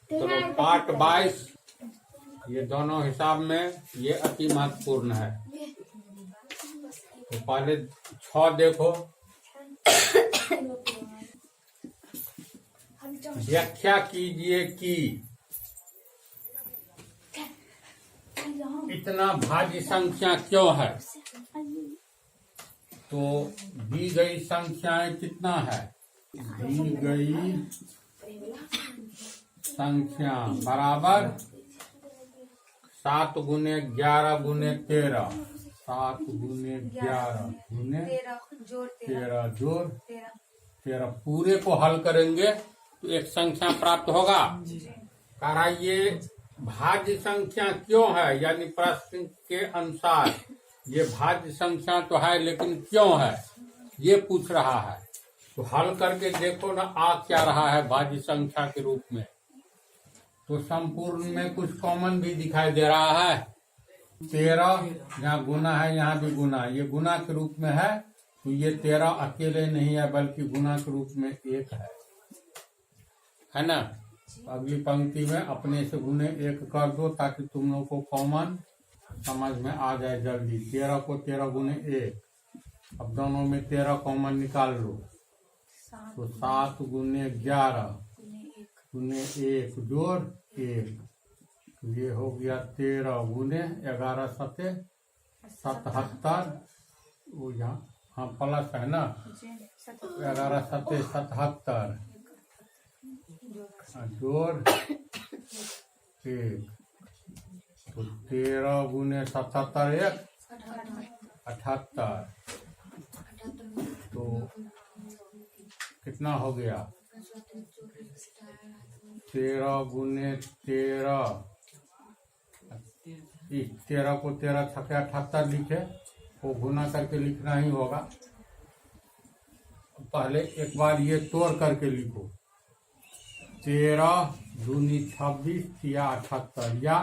चलो पार्ट 22 ये दोनों हिसाब में ये अति महत्वपूर्ण है। तो पहले 6 देखो। व्याख्या कीजिए कि इतना भाज्य संख्या क्यों है। तो दी गई संख्याएं कितना है, दी गई संख्या बराबर 7 गुने 11 गुने 13, 7 गुने 11 गुने 13 जोड़ 13 पूरे को हल करेंगे तो एक संख्या प्राप्त होगा। कह रहा ये भाज्य संख्या क्यों है, यानी प्रश्न के अनुसार ये भाज्य संख्या तो है लेकिन क्यों है ये पूछ रहा है। तो हल करके देखो ना आ क्या रहा है भाज्य संख्या के रूप में। तो संपूर्ण में कुछ कॉमन भी दिखाई दे रहा है। 13 यहाँ गुना है, यहाँ भी गुना, ये गुना के रूप में है। तो ये 13 अकेले नहीं है बल्कि गुना के रूप में 1 है ना। अगली पंक्ति में अपने से गुने 1 कर दो ताकि तुम लोग को कॉमन समझ में आ जाए जल्दी। 13 को 13 गुने 1, अब दोनों में 13 कॉमन निकाल लो। तो 7 गुने 11 गुने 1 जोड़ 1, ये हो गया 13 गुने 11 सते 77। वो यहाँ हाँ प्लस है ना, 11 सते 77 जोड़ 1। तो 13 गुने 77 1 78। तो कितना हो गया 13 गुने 13, इस 13 को 13 छक्के 78 लिखे, वो गुना करके लिखना ही होगा। पहले एक बार ये तोड़ करके लिखो। 13 दूनी 26 या 78, या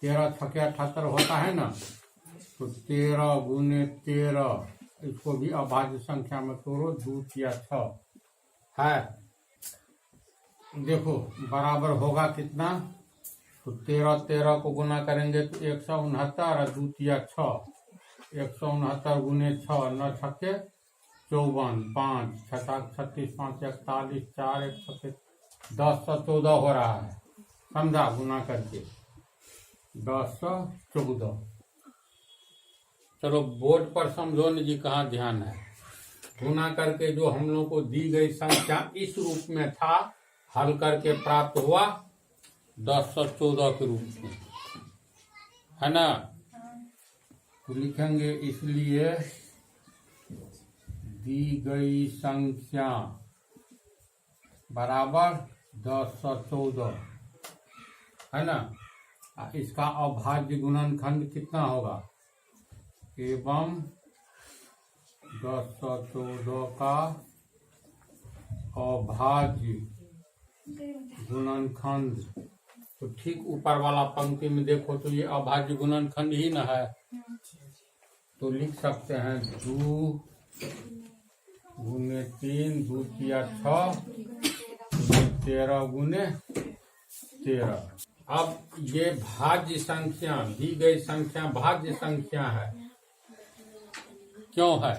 13 छक्के 78 होता है ना। तो 13 गुने 13, इसको भी अभाज्य संख्या में तोड़ो, 2 या 6 है। देखो बराबर होगा कितना। तो 13 को गुना करेंगे तो 169 और 2 या 6, 169 गुने 6, 9 छक्के 54, 5 36 5 41, 4 1 छक्के 1014 हो रहा है। समझा गुना करके 1014। चलो बोर्ड पर समझो न जी, कहाँ ध्यान है। गुना करके जो हम लोग को दी गई संख्या इस रूप में था, हल करके प्राप्त हुआ 1014 के रूप में, है ना। तो लिखेंगे इसलिए दी गई संख्या बराबर 1014, है ना। इसका अभाज्य गुणनखंड कितना होगा, एवं 1014 का अभाज्य गुणनखंड। तो ठीक ऊपर वाला पंक्ति में देखो तो ये अभाज्य गुणनखंड ही न है। तो लिख सकते हैं 2 गुने 3, 2 या 6, 13 गुने 13। अब ये भाज्य संख्या, दी गई संख्या भाज्य संख्या है। क्यों है,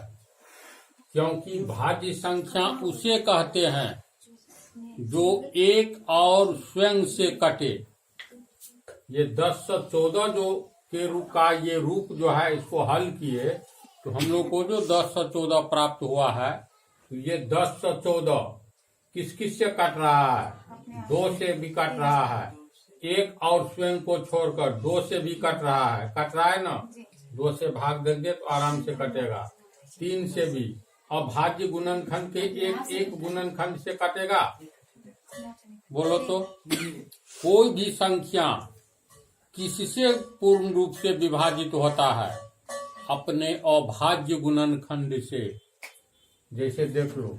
क्योंकि भाज्य संख्या उसे कहते हैं जो एक और स्वयं से कटे। ये 1014 जो के रूप का ये रूप जो है, इसको हल किए तो हम लोग को जो 1014 प्राप्त हुआ है। तो ये 1014 किस किस से कट रहा है, 2 से भी कट रहा है, एक और स्वयं को छोड़कर 2 से भी कट रहा है ना। 2 से भाग देंगे तो आराम से कटेगा। 3 से भी, और भाज्य गुणनखंड के एक गुणनखंड से कटेगा। बोलो तो कोई भी संख्या किससे पूर्ण रूप से विभाजित होता है, अपने अभाज्य गुणनखंड से। जैसे देख लो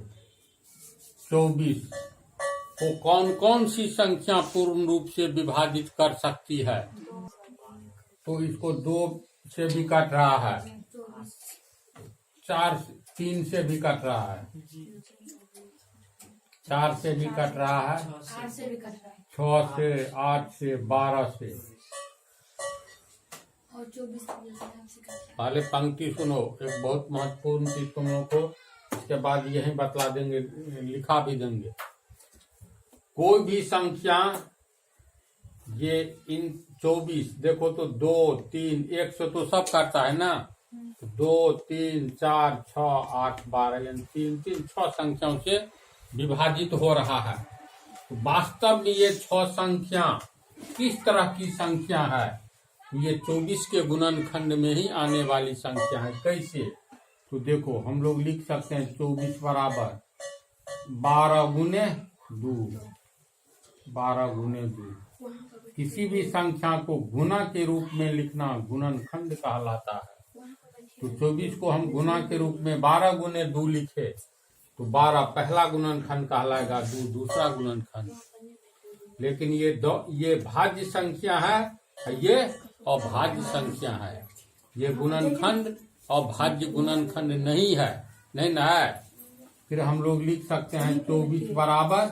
24 को कौन कौन सी संख्या पूर्ण रूप से विभाजित कर सकती है। तो इसको 2 से भी काट रहा है, 3 से भी कट रहा है, 4 से भी कट रहा है, 6 से 8 से 12 से। और 24 हमसे पहले पंक्ति सुनो, एक बहुत महत्वपूर्ण चीज तुम लोग को इसके बाद यही बतला देंगे, लिखा भी देंगे। कोई भी संख्या ये इन 24 देखो तो 2 3 1 से तो सब करता है ना, 2 3 4 6 8 12 यानी 3 3 6 संख्याओं से विभाजित हो रहा है। तो वास्तव में ये 6 संख्या किस तरह की संख्या है? ये 24 के गुणनखंड में ही आने वाली संख्या है। कैसे? तो देखो हम लोग लिख सकते हैं 24 बराबर 12 गुने 2, 12 गुने 2। किसी भी संख्या को गुना के रूप में लिखना गुणनखंड कहलाता है। तो 24 को हम गुना के रूप में 12 गुने 2 लिखे तो 12 पहला गुणनखंड कहलाएगा, 2 दूसरा गुणनखंड। लेकिन ये भाज्य संख्या है, ये अभाज्य संख्या है। ये गुणनखंड और भाज्य गुणनखंड नहीं है, नहीं ना है। फिर हम लोग लिख सकते हैं 24 बराबर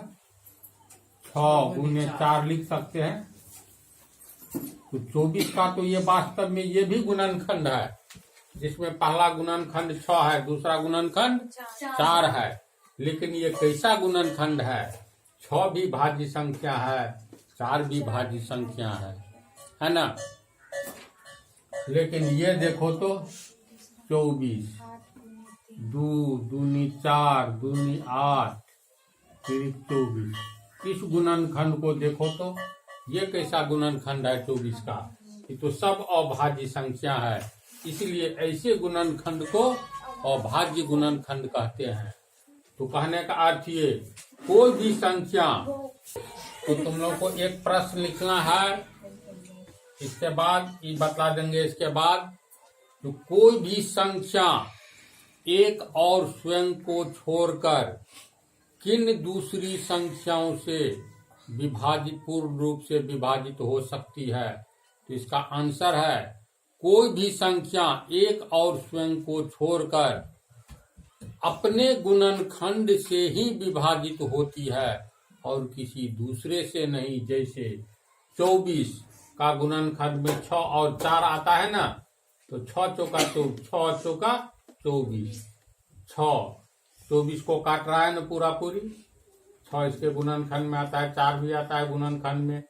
6 गुने 4 लिख सकते हैं। तो 24 का तो ये वास्तव में ये भी गुणनखंड है, जिसमें पहला गुणनखंड 6 है, दूसरा गुणनखंड 4 है। लेकिन ये कैसा गुणनखंड है? 6 भी भाज्य संख्या है, 4 भी भाज्य संख्या है ना। लेकिन ये देखो तो 24 2 दूनी 4 दूनी 8 फिर 24। इस गुणनखंड को देखो तो ये कैसा गुणनखंड है 24 का? ये तो सब अभाज्य संख्या है। इसलिए ऐसे गुणनखंड को अभाज्य गुणनखंड कहते हैं। तो कहने का अर्थ ये, कोई भी संख्या, तो तुम लोग को एक प्रश्न लिखना है, इसके बाद ये बता देंगे। इसके बाद तो कोई भी संख्या एक और स्वयं को छोड़कर किन दूसरी संख्याओं से विभाजित, पूर्ण रूप से विभाजित हो सकती है? तो इसका आंसर है, कोई भी संख्या एक और स्वयं को छोड़कर अपने गुणनखंड से ही विभाजित होती है और किसी दूसरे से नहीं। जैसे 24 का गुणनखंड में 6 और 4 आता है ना, तो 6 चौका 24, 24 को काट रहा है ना पूरा पूरी। 6 इसके गुणनखंड में आता है, 4 भी आता है गुणनखंड में,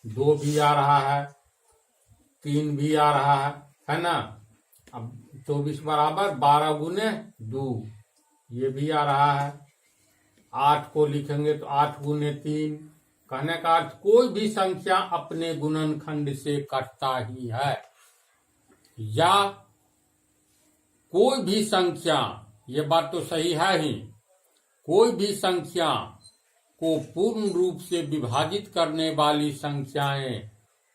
2 भी आ रहा है, 3 भी आ रहा है ना। अब 24 बराबर 12 गुने 2, ये भी आ रहा है। 8 को लिखेंगे तो 8 गुने 3। कहने का अर्थ, कोई भी संख्या अपने गुणनखंड से कटता ही है, या कोई भी संख्या, ये बात तो सही है ही, कोई भी संख्या को पूर्ण रूप से विभाजित करने वाली संख्याएं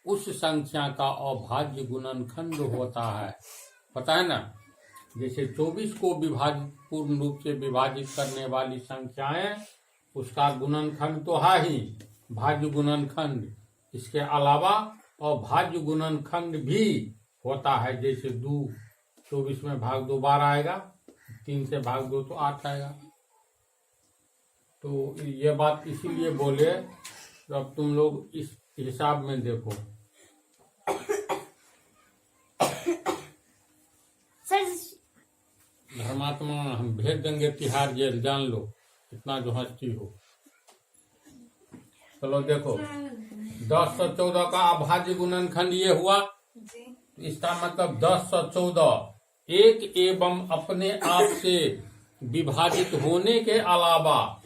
उस संख्या का अभाज्य गुणनखंड होता है। पता है ना, जैसे 24 को विभाजित, पूर्ण रूप से विभाजित करने वाली संख्याएं, उसका गुणनखंड तो है ही भाज्य गुणनखंड। इसके अलावा अभाज्य गुणनखंड भी होता है। जैसे 2, 24 में भाग 2 बार आएगा, 3 से भाग 2 तो 8 आएगा। तो ये बात इसीलिए बोले, तो अब तुम लोग इस हिसाब में देखो। धर्मात्मा हम भेज देंगे तिहाड़ जेल, जान लो, इतना जो हस्ती हो। चलो देखो, 10 से 14 का अभाज्य गुणनखंड ये हुआ। इसका मतलब 10 से 14 एक एवं अपने आप से विभाजित होने के अलावा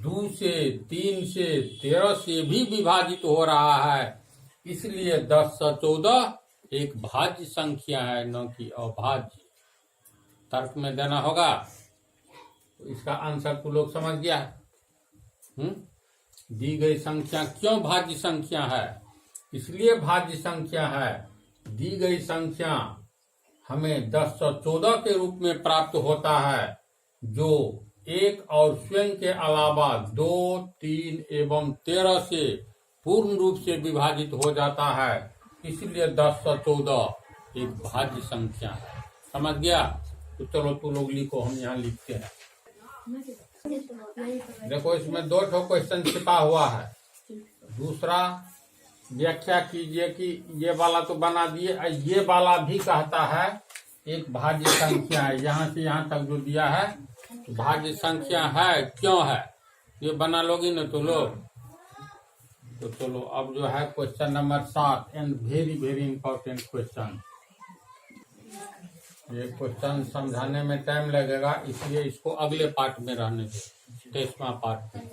2 से 3 से 13 से भी विभाजित हो रहा है। इसलिए 10 से 14 एक भाज्य संख्या है, न कि अभाज्य। तर्क में देना होगा। तो इसका आंसर तो लोग समझ गया है। दी गई संख्या क्यों भाज्य संख्या है? इसलिए भाज्य संख्या है, दी गई संख्या हमें 10 से 14 के रूप में प्राप्त होता है, जो एक और स्वयं के अलावा 2, 3 एवं 13 से पूर्ण रूप से विभाजित हो जाता है। इसलिए 10 से 14 एक भाज्य संख्या है। समझ गया? तो चलो तू लोग लिखो, हम यहाँ लिखते हैं। देखो इसमें 2 क्वेश्चन छिपा हुआ है। दूसरा व्याख्या कीजिए कि ये वाला तो बना दिए, ये वाला भी कहता है एक भाज्य संख्या है, यहाँ से यहाँ तक जो दिया है भाज्य संख्या है, क्यों है, ये बना लोगी ना तो लो। तो चलो अब जो है question number 7 and very very important question. ये क्वेश्चन समझाने में टाइम लगेगा, इसलिए इसको अगले पार्ट में रहने दो, 23वां पार्ट में।